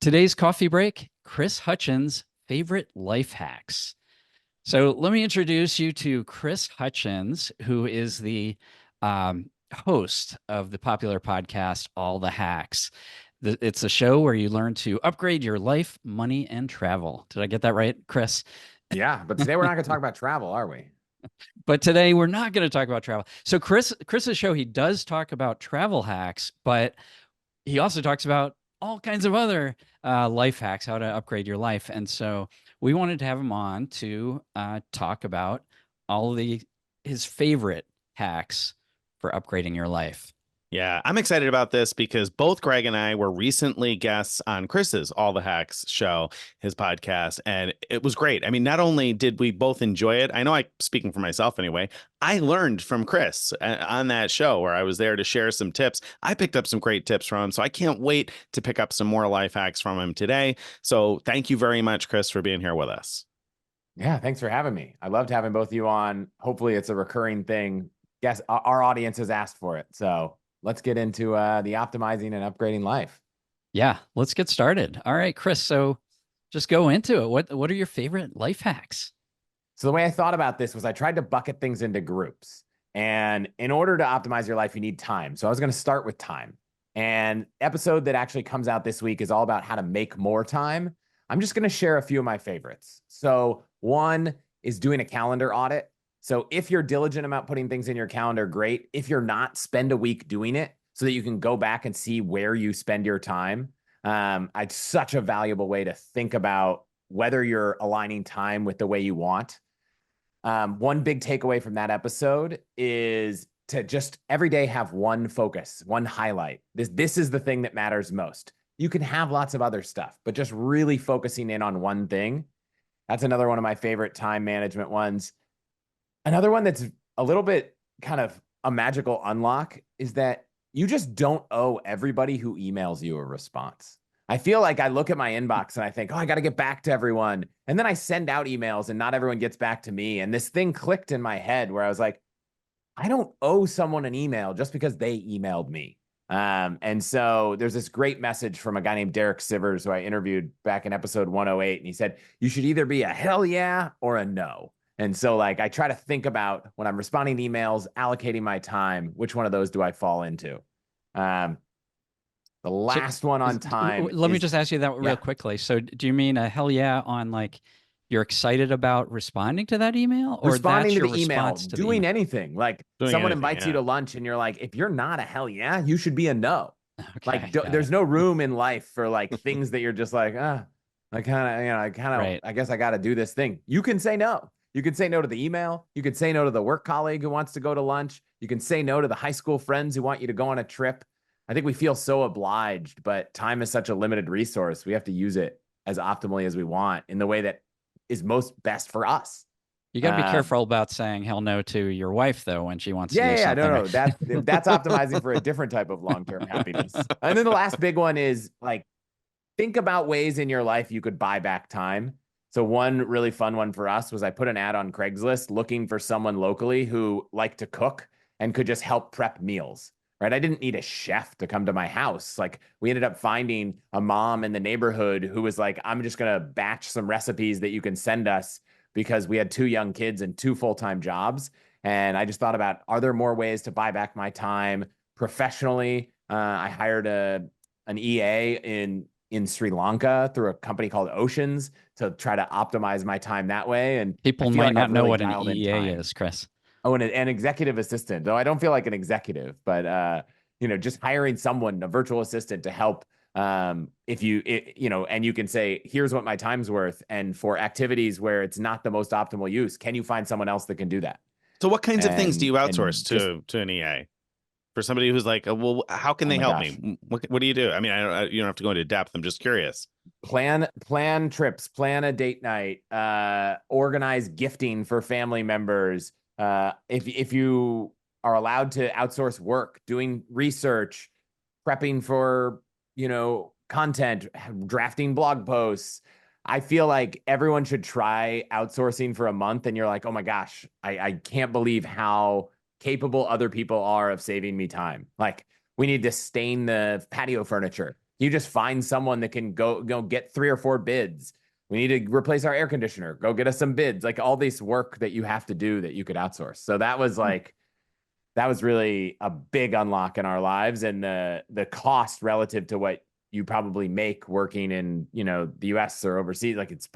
Today's coffee break, Chris Hutchins' favorite life hacks. So let me introduce you to Chris Hutchins, who is the host of the popular podcast, All the Hacks. It's a show where you learn to upgrade your life, money, and travel. Did I get that right, Chris? Yeah, but today we're not going to talk about travel, are we? But today we're not going to talk about travel. So Chris's show, he does talk about travel hacks, but he also talks about all kinds of other life hacks, how to upgrade your life. And so we wanted to have him on to talk about all the his favorite hacks for upgrading your life. Yeah, I'm excited about this because both Greg and I were recently guests on Chris's All the Hacks show, his podcast, and it was great. I mean, not only did we both enjoy it, I know speaking for myself anyway, I learned from Chris on that show where I was there to share some tips. I picked up some great tips from him, so I can't wait to pick up some more life hacks from him today. So thank you very much, Chris, for being here with us. Yeah, thanks for having me. I loved having both of you on. Hopefully, it's a recurring thing. Yes, our audience has asked for it. So let's get into the optimizing and upgrading life. Yeah, let's get started. All right, Chris. So just go into it. What are your favorite life hacks? So the way I thought about this was I tried to bucket things into groups. And in order to optimize your life, you need time. So I was going to start with time. And episode that actually comes out this week is all about how to make more time. I'm just going to share a few of my favorites. So one is doing a calendar audit. So if you're diligent about putting things in your calendar, great. If you're not, spend a week doing it so that you can go back and see where you spend your time. It's such a valuable way to think about whether you're aligning time with the way you want. One big takeaway from that episode is to just every day have one focus, one highlight. This is the thing that matters most. You can have lots of other stuff, but just really focusing in on one thing. That's another one of my favorite time management ones. Another one that's a little bit kind of a magical unlock is that you just don't owe everybody who emails you a response. I feel like I look at my inbox and I think, oh, I got to get back to everyone. And then I send out emails and not everyone gets back to me. And this thing clicked in my head where I was like, I don't owe someone an email just because they emailed me. And so there's this great message from a guy named Derek Sivers, who I interviewed back in episode 108. And he said, you should either be a hell yeah or a no. And so like I try to think about when I'm responding to emails, allocating my time, which one of those do I fall into? The last one on time. Let me just ask you that real quickly. So do you mean a hell yeah on like you're excited about responding to that email, or responding that's to your the email, response to the doing email? anything? Like Doing someone anything, invites you to lunch and you're like, if you're not a hell yeah, you should be a no. Okay, Like there's no room in life for like things that you're just like, I kind of, Right. I guess I got to do this thing. You can say no. You could say no to the email. You could say no to the work colleague who wants to go to lunch. You can say no to the high school friends who want you to go on a trip. I think we feel so obliged, but time is such a limited resource. We have to use it as optimally as we want in the way that is most best for us. You got to be careful about saying hell no to your wife, though, when she wants to do Yeah, something. no. That's optimizing for a different type of long-term happiness. And then the last big one is like, think about ways in your life you could buy back time. So one really fun one for us was I put an ad on Craigslist looking for someone locally who liked to cook and could just help prep meals. Right? I didn't need a chef to come to my house. Like we ended up finding a mom in the neighborhood who was like, I'm just going to batch some recipes that you can send us because we had 2 young kids and 2 full-time jobs. And I just thought about, are there more ways to buy back my time professionally? I hired an EA in Sri Lanka through a company called Oceans to try to optimize my time that way. And People might not know what an EA is, Chris. Oh, and an executive assistant, though I don't feel like an executive, but just hiring someone, a virtual assistant to help. If you, and you can say, here's what my time's worth. And for activities where it's not the most optimal use, can you find someone else that can do that? So what kinds of things do you outsource to an EA? For somebody who's like, well, how can they help me? What do you do? I mean, you don't have to go into depth. I'm just curious. Plan trips, plan a date night, organize gifting for family members. If you are allowed to outsource work, doing research, prepping for, content, drafting blog posts, I feel like everyone should try outsourcing for a month. And you're like, oh my gosh, I can't believe how capable other people are of saving me time. Like we need to stain the patio furniture. you just find someone that can go get 3 or 4 bids? We need to replace our air conditioner. Go get us some bids. Like all this work that you have to do that you could outsource. So that was like, that was really a big unlock in our lives, and the cost relative to what you probably make working in, the US or overseas, like it's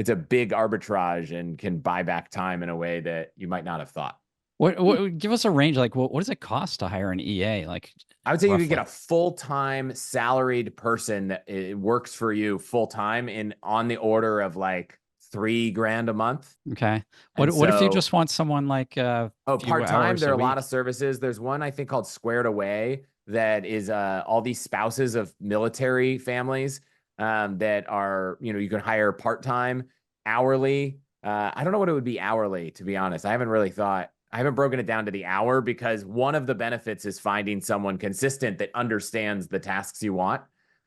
a big arbitrage and can buy back time in a way that you might not have thought. What give us a range? Like, what does it cost to hire an EA? Like, I would say you could roughly. get a full-time salaried person that works for you full-time on the order of like $3,000 a month. Okay. And What if you so, just want someone like oh, few part-time, hours there a are a lot week? of services. There's one I think called Squared Away that is all these spouses of military families that are, you can hire part-time, hourly. I don't know what it would be hourly, to be honest. I haven't broken it down to the hour, because one of the benefits is finding someone consistent that understands the tasks you want.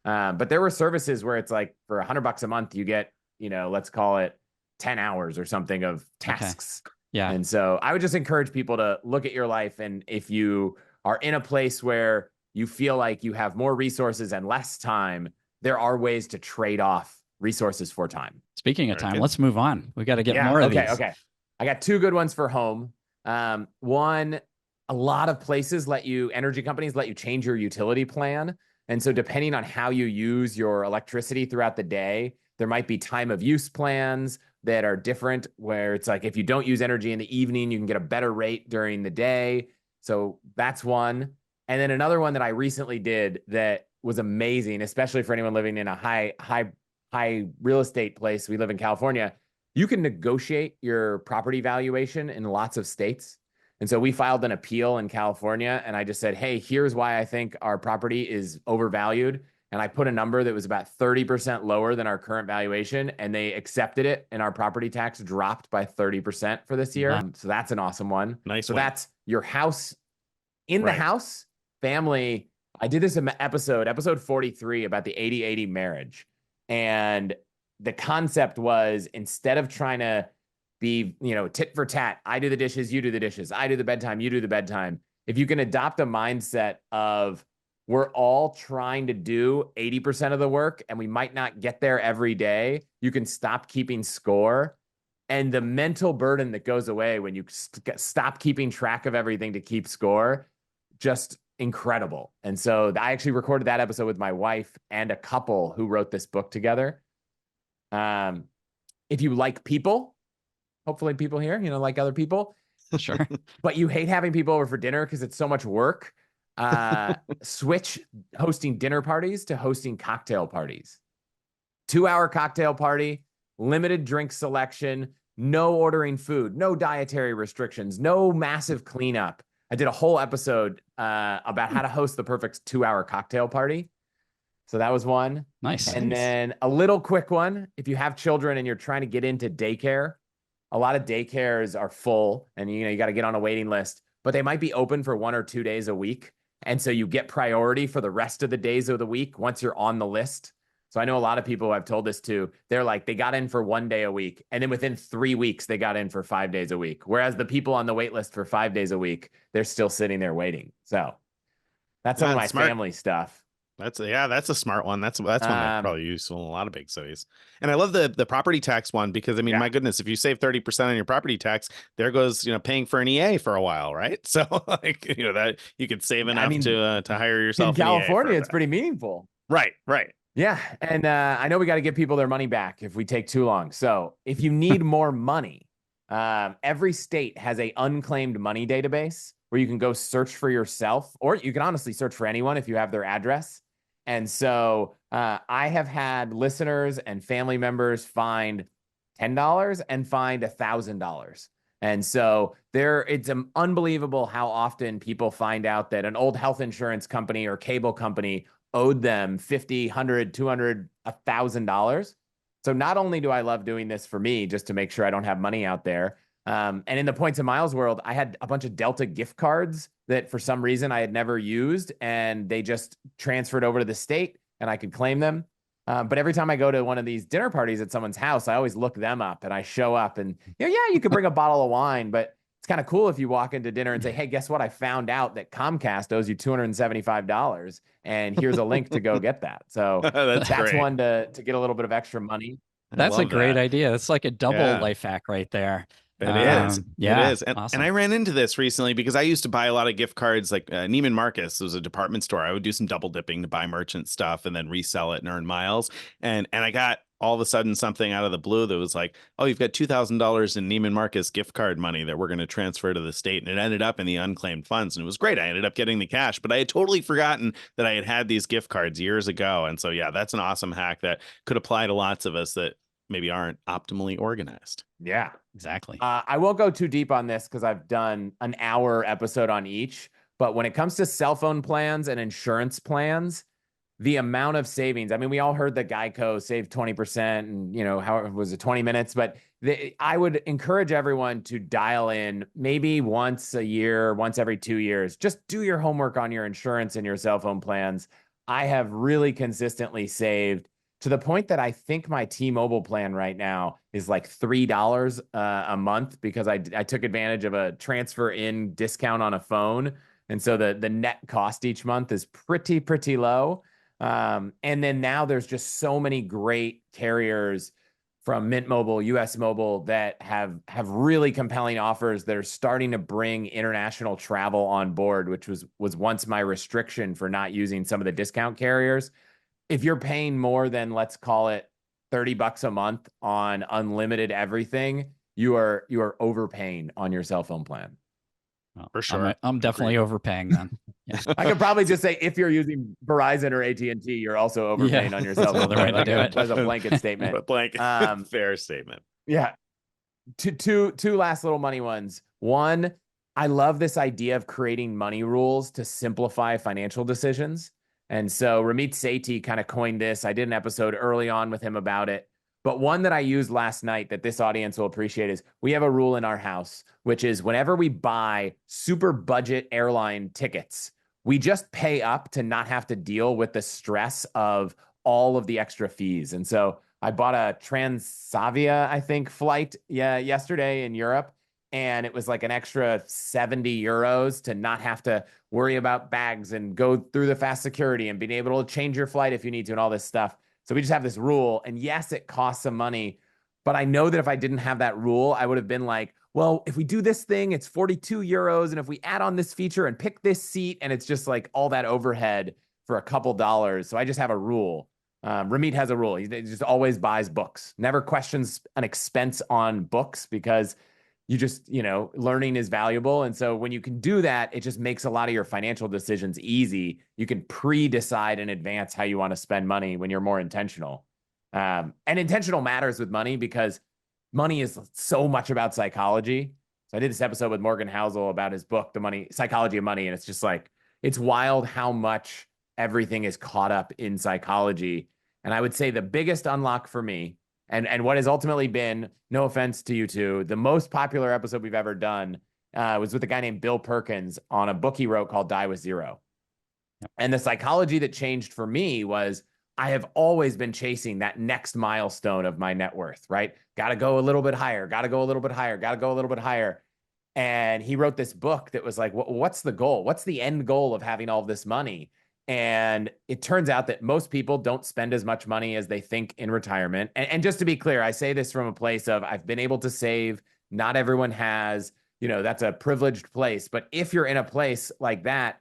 But there were services where it's like for $100 a month, you get, let's call it 10 hours or something of tasks. Okay. Yeah. And so I would just encourage people to look at your life. And if you are in a place where you feel like you have more resources and less time, there are ways to trade off resources for time. Speaking of time, let's move on. We got to get more of these. Okay. I got 2 good ones for home. One, a lot of places energy companies let you change your utility plan. And so depending on how you use your electricity throughout the day, there might be time of use plans that are different, where it's like, if you don't use energy in the evening, you can get a better rate during the day. So that's one. And then another one that I recently did that was amazing, especially for anyone living in a high real estate place. We live in California. You can negotiate your property valuation in lots of states. And so we filed an appeal in California, and I just said, hey, here's why I think our property is overvalued. And I put a number that was about 30% lower than our current valuation, and they accepted it, and our property tax dropped by 30% for this year. So that's an awesome one. Nice. So that's your house, in the house, family. I did this in episode 43 about the 80-80 marriage. And the concept was, instead of trying to be, tit for tat, I do the dishes, you do the dishes, I do the bedtime, you do the bedtime. If you can adopt a mindset of, we're all trying to do 80% of the work and we might not get there every day, you can stop keeping score. And the mental burden that goes away when you stop keeping track of everything to keep score, just incredible. And so I actually recorded that episode with my wife and a couple who wrote this book together. If you like people, hopefully people here, like other people. Sure. But you hate having people over for dinner because it's so much work. Switch hosting dinner parties to hosting cocktail parties. 2-hour cocktail party, limited drink selection, no ordering food, no dietary restrictions, no massive cleanup. I did a whole episode about how to host the perfect 2-hour cocktail party. So that was one. Nice. And then a little quick one. If you have children and you're trying to get into daycare, a lot of daycares are full, and you got to get on a waiting list, but they might be open for 1 or 2 days a week. And so you get priority for the rest of the days of the week once you're on the list. So I know a lot of people I've told this to, they're like, they got in for 1 day a week, and then within 3 weeks, they got in for 5 days a week. Whereas the people on the wait list for 5 days a week, they're still sitting there waiting. So that's some of my family stuff. That's a smart one. That's one that's probably useful in a lot of big cities. And I love the property tax one, because my goodness, if you save 30% on your property tax, there goes, paying for an EA for a while, right? So like, that you could save enough to hire yourself. In California, it's pretty meaningful. Right. Yeah. And I know we got to give people their money back if we take too long. So if you need more money, every state has a unclaimed money database where you can go search for yourself, or you can honestly search for anyone if you have their address. And so I have had listeners and family members find $10 and find $1,000. And so it's unbelievable how often people find out that an old health insurance company or cable company owed them $50, $100, $200, $1,000. So not only do I love doing this for me, just to make sure I don't have money out there, and in the Points and Miles world, I had a bunch of Delta gift cards that for some reason I had never used, and they just transferred over to the state and I could claim them. But every time I go to one of these dinner parties at someone's house, I always look them up, and I show up, and you could bring a bottle of wine, but it's kind of cool if you walk into dinner and say, hey, guess what? I found out that Comcast owes you $275 and here's a link to go get that. So That's that's great. one to get a little bit of extra money. I That's a love great that. idea. It's like a double Yeah. life hack right there. It is. It Yeah, is. And awesome. I ran into this recently because I used to buy a lot of gift cards like Neiman Marcus was a department store. I would do some double dipping to buy merchant stuff and then resell it and earn miles. And I got all of a sudden something out of the blue that was like, oh, you've got $2,000 in Neiman Marcus gift card money that we're going to transfer to the state. And it ended up in the unclaimed funds. And it was great. I ended up getting the cash, but I had totally forgotten that I had these gift cards years ago. And so, yeah, that's an awesome hack that could apply to lots of us that maybe aren't optimally organized. Yeah. Exactly. I won't go too deep on this because I've done an hour episode on each. But when it comes to cell phone plans and insurance plans, the amount of savings, I mean, we all heard that Geico saved 20% and, you know, how was it 20 minutes? But I would encourage everyone to dial in maybe once a year, once every 2 years. Just do your homework on your insurance and your cell phone plans. I have really consistently saved to the point that I think my T-Mobile plan right now is like $3 a month because I took advantage of a transfer in discount on a phone. And so the net cost each month is pretty low. And then now there's just so many great carriers from Mint Mobile, US Mobile that have really compelling offers that are starting to bring international travel on board, which was once my restriction for not using some of the discount carriers. If you're paying more than, let's call it $30 a month on unlimited everything, you are overpaying on your cell phone plan. Well, For sure. I'm definitely overpaying then. Yeah. I could probably just say if you're using Verizon or AT&T, you're also overpaying on your cell phone Another way plan. to do it. As a blanket statement. Fair statement. Yeah. Two last little money ones. One, I love this idea of creating money rules to simplify financial decisions. And so Ramit Sethi kind of coined this. I did an episode early on with him about it. But one that I used last night that this audience will appreciate is we have a rule in our house, which is whenever we buy super budget airline tickets, we just pay up to not have to deal with the stress of all of the extra fees. And so I bought a Transavia, I think, flight yesterday in Europe. And it was like an extra 70 euros to not have to worry about bags and go through the fast security and being able to change your flight if you need to and all this stuff. So we just have this rule. And yes, it costs some money. But I know that if I didn't have that rule, I would have been like, well, if we do this thing, it's 42 euros. And if we add on this feature and pick this seat, and it's just like all that overhead for a couple dollars. So I just have a rule. Ramit has a rule. He just always buys books, never questions an expense on books because you just, learning is valuable. And so when you can do that, it just makes a lot of your financial decisions easy. You can pre-decide in advance how you want to spend money when you're more intentional. And intentional matters with money because money is so much about psychology. So I did this episode with Morgan Housel about his book, Psychology of Money. And it's just like, it's wild how much everything is caught up in psychology. And I would say the biggest unlock for me, and what has ultimately been, no offense to you two, the most popular episode we've ever done was with a guy named Bill Perkins on a book he wrote called Die with Zero. Yep. And the psychology that changed for me was I have always been chasing that next milestone of my net worth, right? Got to go a little bit higher, got to go a little bit higher, got to go a little bit higher. And he wrote this book that was like, what's the goal? What's the end goal of having all this money? And it turns out that most people don't spend as much money as they think in retirement. And just to be clear, I say this from a place of I've been able to save. Not everyone has, that's a privileged place. But if you're in a place like that,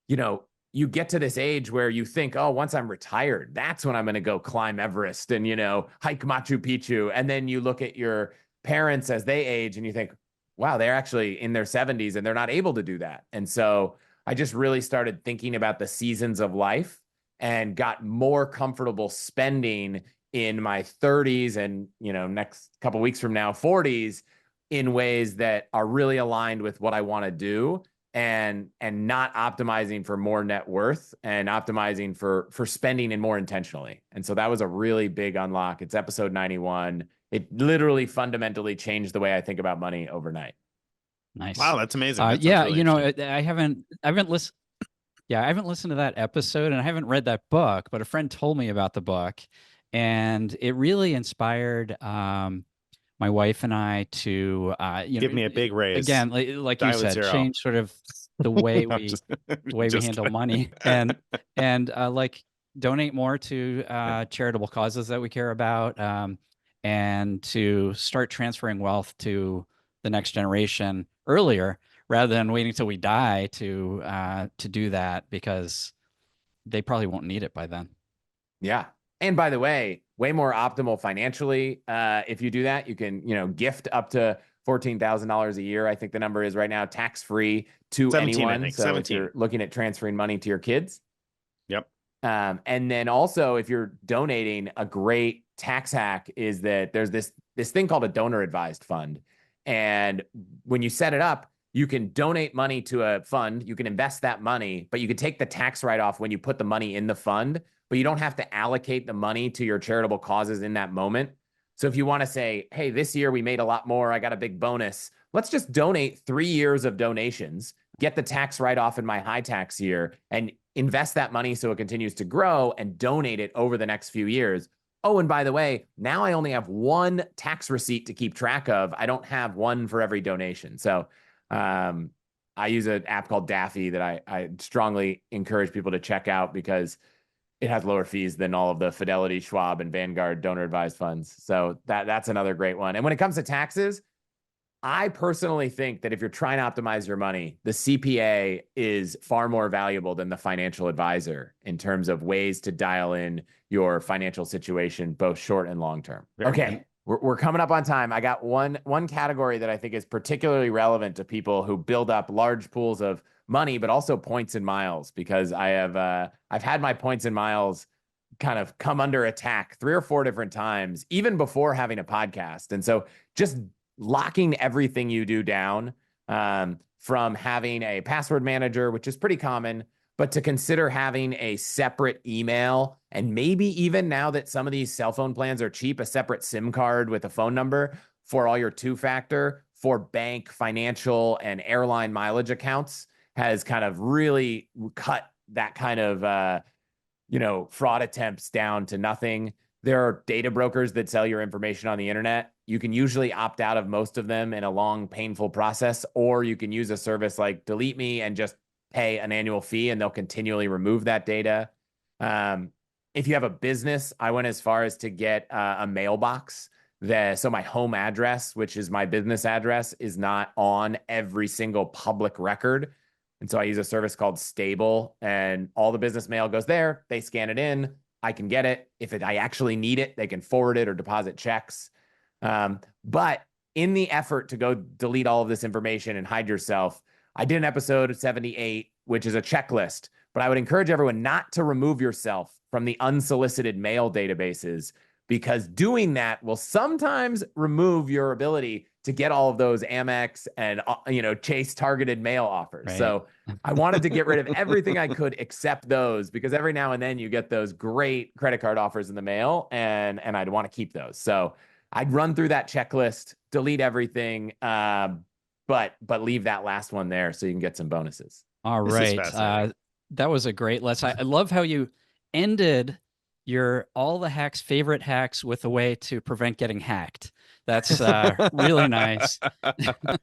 you get to this age where you think, oh, once I'm retired, that's when I'm going to go climb Everest and, hike Machu Picchu. And then you look at your parents as they age and you think, wow, they're actually in their 70s and they're not able to do that. And so I just really started thinking about the seasons of life and got more comfortable spending in my 30s and, next couple of weeks from now, 40s in ways that are really aligned with what I want to do and not optimizing for more net worth and optimizing for spending and more intentionally. And so that was a really big unlock. It's episode 91. It literally fundamentally changed the way I think about money overnight. Nice. Wow, that's amazing. That yeah, really I haven't listened. Yeah, I haven't listened to that episode and I haven't read that book, but a friend told me about the book and it really inspired my wife and I to Give me a big raise. again, like you Die with said, zero. change sort of the way I'm we just- handle kidding. money, and like donate more to charitable causes that we care about, and to start transferring wealth to the next generation earlier rather than waiting till we die to do that, because they probably won't need it by then. Yeah. And by the way, way more optimal financially. If you do that, you can, gift up to $14,000 a year. I think the number is right now tax-free to 17, I anyone. think. So 17. if you're looking at transferring money to your kids. Yep. And then also, if you're donating, a great tax hack is that there's this thing called a donor advised fund. And when you set it up, you can donate money to a fund, you can invest that money, but you can take the tax write-off when you put the money in the fund, but you don't have to allocate the money to your charitable causes in that moment. So if you want to say, hey, this year we made a lot more, I got a big bonus, let's just donate 3 years of donations, get the tax write-off in my high tax year, and invest that money so it continues to grow, and donate it over the next few years. Oh, and by the way, now I only have one tax receipt to keep track of. I don't have one for every donation. So I use an app called Daffy that I strongly encourage people to check out, because it has lower fees than all of the Fidelity, Schwab, and Vanguard donor advised funds. So that's another great one. And when it comes to taxes, I personally think that if you're trying to optimize your money, the CPA is far more valuable than the financial advisor in terms of ways to dial in your financial situation, both short and long term. Okay, we're coming up on time. I got one category that I think is particularly relevant to people who build up large pools of money, but also points and miles, because I've had my points and miles kind of come under attack 3 or 4 different times, even before having a podcast. And so just locking everything you do down, from having a password manager, which is pretty common, but to consider having a separate email, and maybe even, now that some of these cell phone plans are cheap, a separate SIM card with a phone number for all your 2-factor for bank, financial, and airline mileage accounts has kind of really cut that kind of fraud attempts down to nothing. There are data brokers that sell your information on the internet. You can usually opt out of most of them in a long, painful process, or you can use a service like Delete Me and just pay an annual fee, and they'll continually remove that data. If you have a business, I went as far as to get a mailbox. So my home address, which is my business address, is not on every single public record. And so I use a service called Stable, and all the business mail goes there. They scan it in. I can get it. If I actually need it, they can forward it or deposit checks. But in the effort to go delete all of this information and hide yourself, I did an episode 78, which is a checklist. But I would encourage everyone not to remove yourself from the unsolicited mail databases, because doing that will sometimes remove your ability to get all of those Amex and Chase targeted mail offers. Right. So I wanted to get rid of everything I could except those, because every now and then you get those great credit card offers in the mail, and I'd want to keep those. So I'd run through that checklist, delete everything, but leave that last one there so you can get some bonuses. All This is right. fascinating. That was a great lesson. I love how you ended your all the hacks favorite hacks with a way to prevent getting hacked. That's really nice.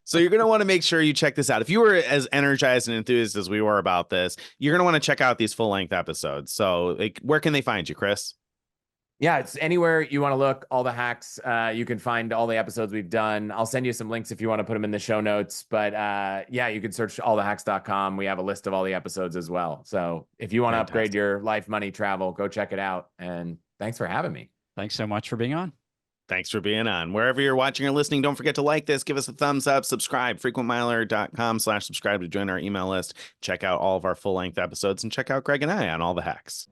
So you're going to want to make sure you check this out. If you were as energized and enthused as we were about this, you're going to want to check out these full-length episodes. So where can they find you, Chris? Yeah, it's anywhere you want to look. All the hacks, you can find all the episodes we've done. I'll send you some links if you want to put them in the show notes. But yeah, you can search allthehacks.com. We have a list of all the episodes as well. So if you want to upgrade your life, money, travel, go check it out. And thanks for having me. Thanks so much for being on. Thanks for being on. Wherever you're watching or listening, don't forget to like this, give us a thumbs up, subscribe, frequentmiler.com/subscribe to join our email list. Check out all of our full-length episodes, and check out Greg and I on All the Hacks.